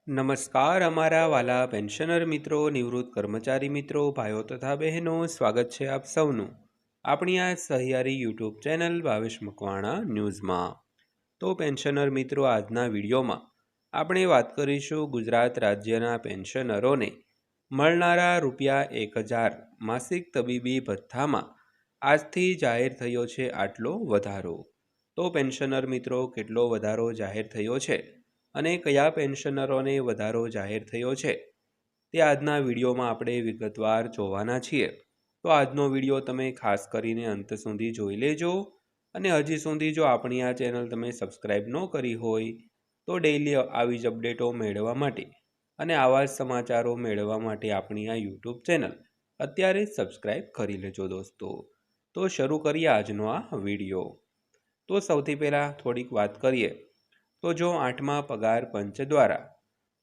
નમસ્કાર અમારા વાલા પેન્શનર મિત્રો, નિવૃત્ત કર્મચારી મિત્રો, ભાઈઓ તથા બહેનો, સ્વાગત છે આપ સૌનું આપણી આ સહિયારી યુટ્યુબ ચેનલ ભાવેશ મકવાણા ન્યૂઝમાં। તો પેન્શનર મિત્રો, આજના વિડીયોમાં આપણે વાત કરીશું ગુજરાત રાજ્યના પેન્શનરોને મળનારા ₹1000 માસિક તબીબી ભથ્થામાં આજથી જાહેર થયો છે આટલો વધારો। તો પેન્શનર મિત્રો, કેટલો વધારો જાહેર થયો છે અને કયા પેન્શનરોને વધારો જાહેર થયો છે તે આજના વિડીયોમાં આપણે વિગતવાર જોવાના છીએ। તો આજનો વિડીયો તમે ખાસ કરીને અંત સુધી જોઈ લેજો અને હજી સુધી જો આપણી આ ચેનલ તમે સબસ્ક્રાઈબ ન કરી હોય તો ડેઈલી આવી જ અપડેટો મેળવવા માટે અને આવા જ સમાચારો મેળવવા માટે આપણી આ યુટ્યુબ ચેનલ અત્યારે જ સબસ્ક્રાઈબ કરી લેજો દોસ્તો। તો શરૂ કરીએ આજનો આ વિડીયો। તો સૌથી પહેલાં થોડીક વાત કરીએ તો જો 8મા પગાર પંચ દ્વારા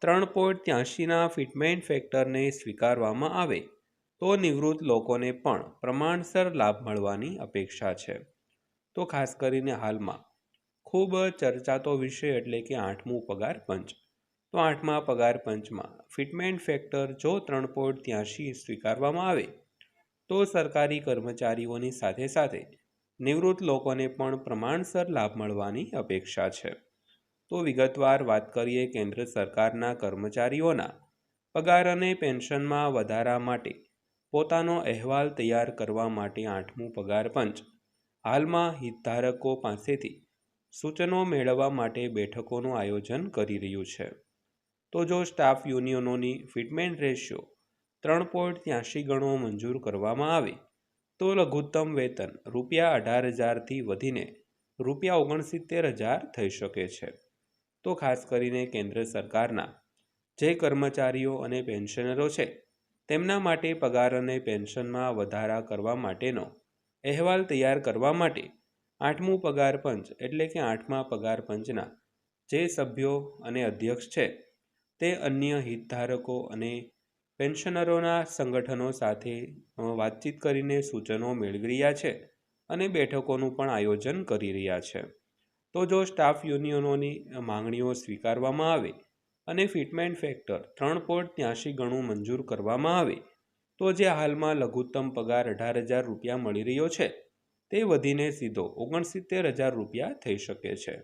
3.83ના ફિટમેન્ટ ફેક્ટરને સ્વીકારવામાં આવે તો નિવૃત્ત લોકોને પણ પ્રમાણસર લાભ મળવાની અપેક્ષા છે। તો ખાસ કરીને હાલમાં ખૂબ ચર્ચાતો વિષય એટલે કે 8મું પગાર પંચ। તો 8મા પગાર પંચમાં ફિટમેન્ટ ફેક્ટર જો 3.83 સ્વીકારવામાં આવે તો સરકારી કર્મચારીઓની સાથે સાથે નિવૃત્ત લોકોને પણ પ્રમાણસર લાભ મળવાની અપેક્ષા છે। તો વિગતવાર વાત કરીએ કેન્દ્ર સરકારના કર્મચારીઓના પગાર અને પેન્શનમાં વધારા માટે પોતાનો અહેવાલ તૈયાર કરવા માટે 8મું પગાર પંચ હાલમાં હિતધારકો પાસેથી સૂચનો મેળવવા માટે બેઠકોનું આયોજન કરી રહ્યું છે। તો જો સ્ટાફ યુનિયનોની ફિટમેન્ટ રેશિયો 3.83 ગણો મંજૂર કરવામાં આવે તો લઘુત્તમ વેતન ₹18,000થી વધીને ₹69,000 થઈ શકે છે। તો ખાસ કરીને કેન્દ્ર સરકારના જે કર્મચારીઓ અને પેન્શનરો છે તેમના માટે પગાર અને પેન્શનમાં વધારા કરવા માટેનો અહેવાલ તૈયાર કરવા માટે 8મું પગાર પંચ એટલે કે 8મા પગાર પંચના જે સભ્યો અને અધ્યક્ષ છે તે અન્ય હિતધારકો અને પેન્શનરોના સંગઠનો સાથે વાતચીત કરીને સૂચનો મેળવી રહ્યા છે અને બેઠકોનું પણ આયોજન કરી રહ્યા છે। તો જો સ્ટાફ યુનિયનોની માંગણીઓ સ્વીકારવામાં આવે અને ફિટમેન્ટ ફેક્ટર 3.83 ગણું મંજૂર કરવામાં આવે તો જે હાલમાં લઘુત્તમ પગાર ₹18,000 મળી રહ્યો છે તે વધીને સીધો ₹69,000 થઈ શકે છે।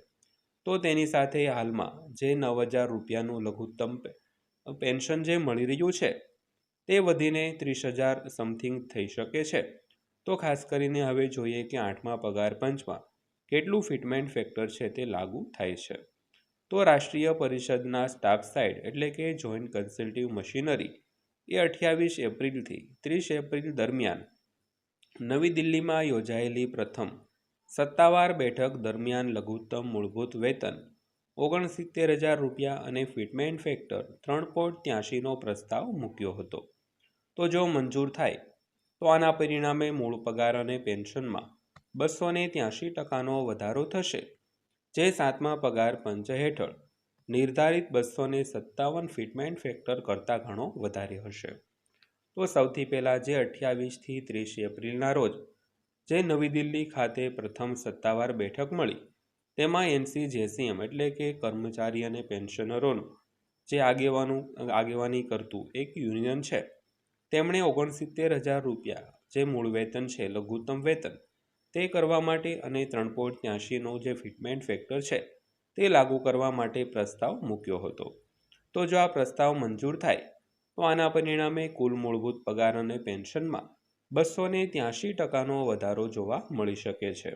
તો તેની સાથે હાલમાં જે ₹9,000નું લઘુત્તમ પેન્શન જે મળી રહ્યું છે તે વધીને 30,000 સમથિંગ થઈ શકે છે। તો ખાસ કરીને હવે જોઈએ કે 8મા પગાર પંચમાં કેટલું ફિટમેન્ટ ફેક્ટર છે તે લાગુ થાય છે। તો રાષ્ટ્રીય પરિષદના સ્ટાફ સાઇડ એટલે કે જોઈન્ટ કન્સલ્ટિવ મશીનરી એ 28 એપ્રિલથી 30 એપ્રિલ દરમિયાન નવી દિલ્હીમાં યોજાયેલી પ્રથમ સત્તાવાર બેઠક દરમિયાન લઘુત્તમ મૂળભૂત વેતન ₹69,000 અને ફિટમેન્ટ ફેક્ટર 3.83નો પ્રસ્તાવ મૂક્યો હતો। તો જો મંજૂર થાય તો આના પરિણામે મૂળ પગાર અને પેન્શનમાં 283%નો વધારો થશે, જે 7મા પગાર પંચ હેઠળ નિર્ધારિત 257 ફિટમેન્ટ ફેક્ટર કરતાં ઘણો વધારે હશે। તો સૌથી પહેલાં જે 28થી 30 એપ્રિલના રોજ જે નવી દિલ્હી ખાતે પ્રથમ સત્તાવાર બેઠક મળી તેમાં NCJCM એટલે કે કર્મચારી અને પેન્શનરોનું જે આગેવાની કરતું એક યુનિયન છે તેમણે ₹69,000 જે મૂળ વેતન છે લઘુત્તમ વેતન તે કરવા માટે અને 3.83નો જે ફિટમેન્ટ ફેક્ટર છે તે લાગુ કરવા માટે પ્રસ્તાવ મૂક્યો હતો। તો જો આ પ્રસ્તાવ મંજૂર થાય તો આના પરિણામે કુલ મૂળભૂત પગાર અને પેન્શનમાં 283%નો વધારો જોવા મળી શકે છે।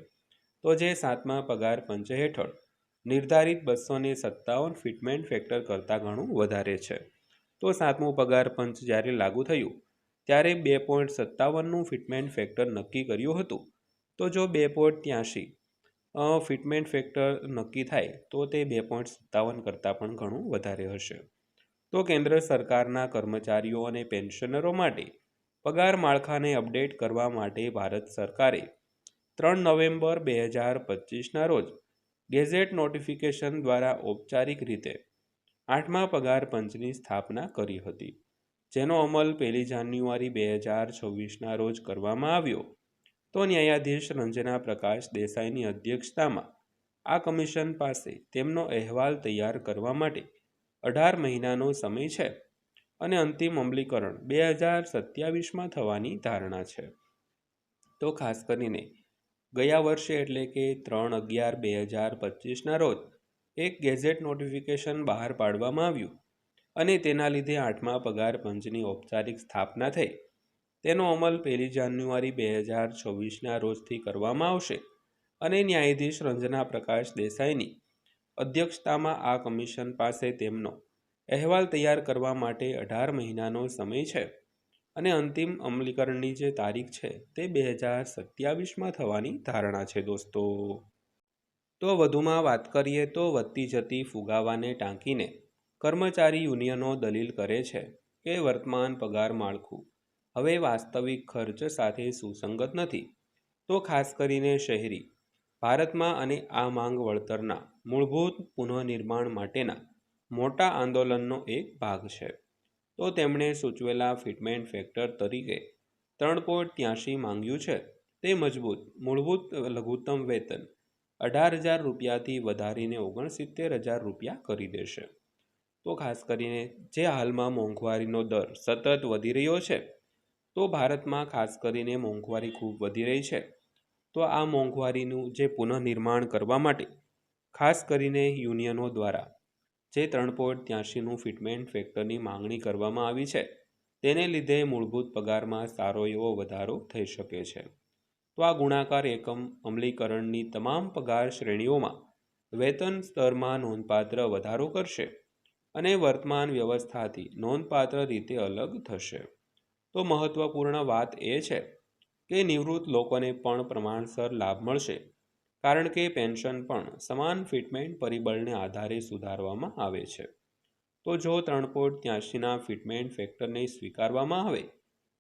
તો જે 7મા પગાર પંચ હેઠળ નિર્ધારિત 257 ફિટમેન્ટ ફેક્ટર કરતાં ઘણું વધારે છે। તો 7મું પગાર પંચ જ્યારે લાગુ થયું ત્યારે 2.57નું ફિટમેન્ટ ફેક્ટર નક્કી કર્યું હતું। તો જો 2.83 ફિટમેન્ટ ફેક્ટર નક્કી થાય તો તે 2.57 કરતાં પણ ઘણું વધારે હશે। તો કેન્દ્ર સરકારના કર્મચારીઓ અને પેન્શનરો માટે પગાર માળખાને અપડેટ કરવા માટે ભારત સરકારે 3 નવેમ્બર 2025ના રોજ ગેઝેટ નોટિફિકેશન દ્વારા ઔપચારિક રીતે 8મા પગાર પંચની સ્થાપના કરી હતી, જેનો અમલ 1 જાન્યુઆરી 2026ના રોજ કરવામાં આવ્યો। તો ન્યાયાધીશ રંજના પ્રકાશ દેસાઈની અધ્યક્ષતામાં આ કમિશન પાસે તેમનો અહેવાલ તૈયાર કરવા માટે 18 મહિનાનો સમય છે અને અંતિમ અમલીકરણ 2027માં થવાની ધારણા છે. તો ખાસ કરીને ગયા વર્ષે એટલે કે 3/11/2025ના રોજ એક ગેઝેટ નોટિફિકેશન બહાર પાડવામાં આવ્યું અને તેના લીધે 8મા પગાર પંચની ઔપચારિક સ્થાપના થઈ. તેનો અમલ 1 જાન્યુઆરી 2024ના રોજથી કરવામાં આવશે અને ન્યાયાધીશ રંજના પ્રકાશ દેસાઈની અધ્યક્ષતામાં આ કમિશન પાસે તેમનો અહેવાલ તૈયાર કરવા માટે 18 મહિનાનો સમય છે અને અંતિમ અમલીકરણની જે તારીખ છે તે 2027માં થવાની ધારણા છે દોસ્તો. તો વધુમાં વાત કરીએ તો વધતી જતી ફુગાવાને ટાંકીને કર્મચારી યુનિયનો દલીલ કરે છે કે વર્તમાન પગાર માળખું હવે વાસ્તવિક ખર્ચ સાથે સુસંગત નથી. તો ખાસ કરીને શહેરી ભારતમાં અને આ માંગ વળતરના મૂળભૂત પુનઃનિર્માણ માટેના મોટા આંદોલનનો એક ભાગ છે. તો તેમણે સૂચવેલા ફિટમેન્ટ ફેક્ટર તરીકે 3.83 માંગ્યું છે તે મજબૂત મૂળભૂત લઘુત્તમ વેતન 18,000 રૂપિયાથી વધારીને 69,000 રૂપિયા કરી દેશે. તો ખાસ કરીને જે હાલમાં મોંઘવારીનો દર સતત વધી રહ્યો છે, તો ભારતમાં ખાસ કરીને મોંઘવારી ખૂબ વધી રહી છે. તો આ મોંઘવારીનું જે પુનઃનિર્માણ કરવા માટે ખાસ કરીને યુનિયનો દ્વારા જે 3.83નું ફિટમેન્ટ ફેક્ટરની માંગણી કરવામાં આવી છે તેને લીધે મૂળભૂત પગારમાં સારો એવો વધારો થઈ શકે છે. તો આ ગુણાકાર એકમ અમલીકરણની તમામ પગાર શ્રેણીઓમાં વેતન સ્તરમાં નોંધપાત્ર વધારો કરશે અને વર્તમાન વ્યવસ્થાથી નોંધપાત્ર રીતે અલગ થશે. તો મહત્વપૂર્ણ વાત એ છે કે નિવૃત્ત લોકોને પણ પ્રમાણસર લાભ મળશે, કારણ કે પેન્શન પણ સમાન ફિટમેન્ટ પરિબળને આધારે સુધારવામાં આવે છે. તો જો 3.83ના ફિટમેન્ટ ફેક્ટરને સ્વીકારવામાં આવે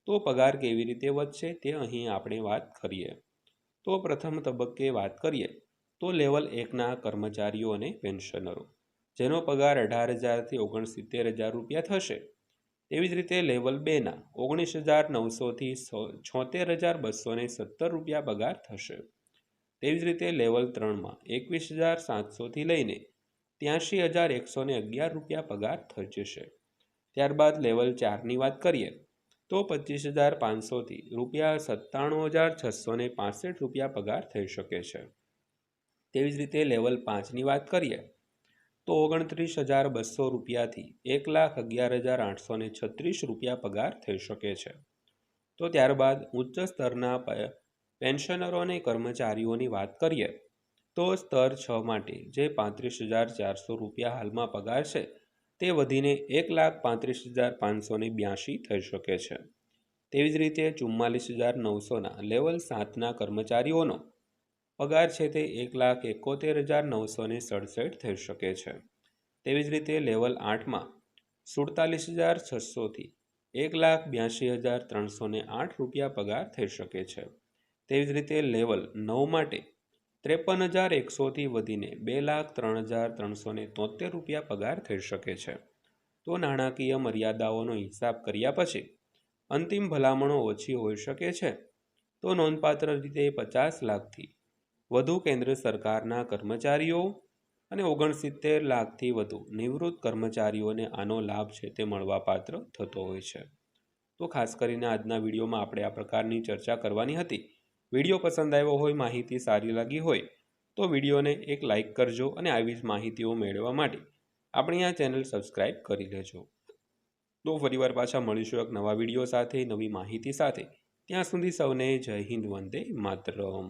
તો પગાર કેવી રીતે વધશે તે અહીં આપણે વાત કરીએ. તો પ્રથમ તબક્કે વાત કરીએ તો લેવલ 1ના કર્મચારીઓ અને પેન્શનરો જેનો પગાર 18,000થી 69,000 રૂપિયા થશે. તેવી જ રીતે લેવલ 2ના 19,900થી 76,217 રૂપિયા પગાર થશે. તેવી જ રીતે લેવલ 3માં 21,700થી લઈને 83,111 રૂપિયા પગાર થઈ જશે. ત્યારબાદ લેવલ 4ની વાત કરીએ તો 25,500થી રૂપિયા 97,665 રૂપિયા પગાર થઈ શકે છે. તેવી જ રીતે લેવલ 5ની વાત કરીએ તો 29,200 રૂપિયાથી 1,11,836 રૂપિયા પગાર થઈ શકે છે. તો ત્યારબાદ ઉચ્ચ સ્તરના પેન્શનરો અને કર્મચારીઓની વાત કરીએ તો સ્તર 6 માટે જે 35,400 રૂપિયા હાલમાં પગાર છે તે વધીને 1,35,582 થઈ શકે છે. તેવી જ રીતે 44,900ના લેવલ 7ના કર્મચારીઓનો પગાર છે તે 1,71,967 થઈ શકે છે. તેવી જ રીતે લેવલ 8માં 47,600થી 1,82,308 રૂપિયા પગાર થઈ શકે છે. તેવી જ રીતે લેવલ 9 માટે 53,100થી વધીને 2,03,373 રૂપિયા પગાર થઈ શકે છે. તો નાણાકીય મર્યાદાઓનો હિસાબ કર્યા પછી અંતિમ ભલામણો ઓછી હોઈ શકે છે. તો નોંધપાત્ર રીતે 50 લાખથી વધુ કેન્દ્ર સરકારના કર્મચારીઓ અને 69 લાખથી વધુ નિવૃત્ત કર્મચારીઓને આનો લાભ છે તે મળવાપાત્ર થતો હોય છે. તો ખાસ કરીને આજના વિડીયોમાં આપણે આ પ્રકારની ચર્ચા કરવાની હતી. વિડીયો પસંદ આવ્યો હોય, માહિતી સારી લાગી હોય તો વિડીયોને એક લાઇક કરજો અને આવી જ માહિતીઓ મેળવવા માટે આપણી આ ચેનલ સબસ્ક્રાઈબ કરી લેજો. તો ફરીવાર પાછા મળીશું એક નવા વિડીયો સાથે, નવી માહિતી સાથે. ત્યાં સુધી સૌને જય હિન્દ, વંદે માતરમ.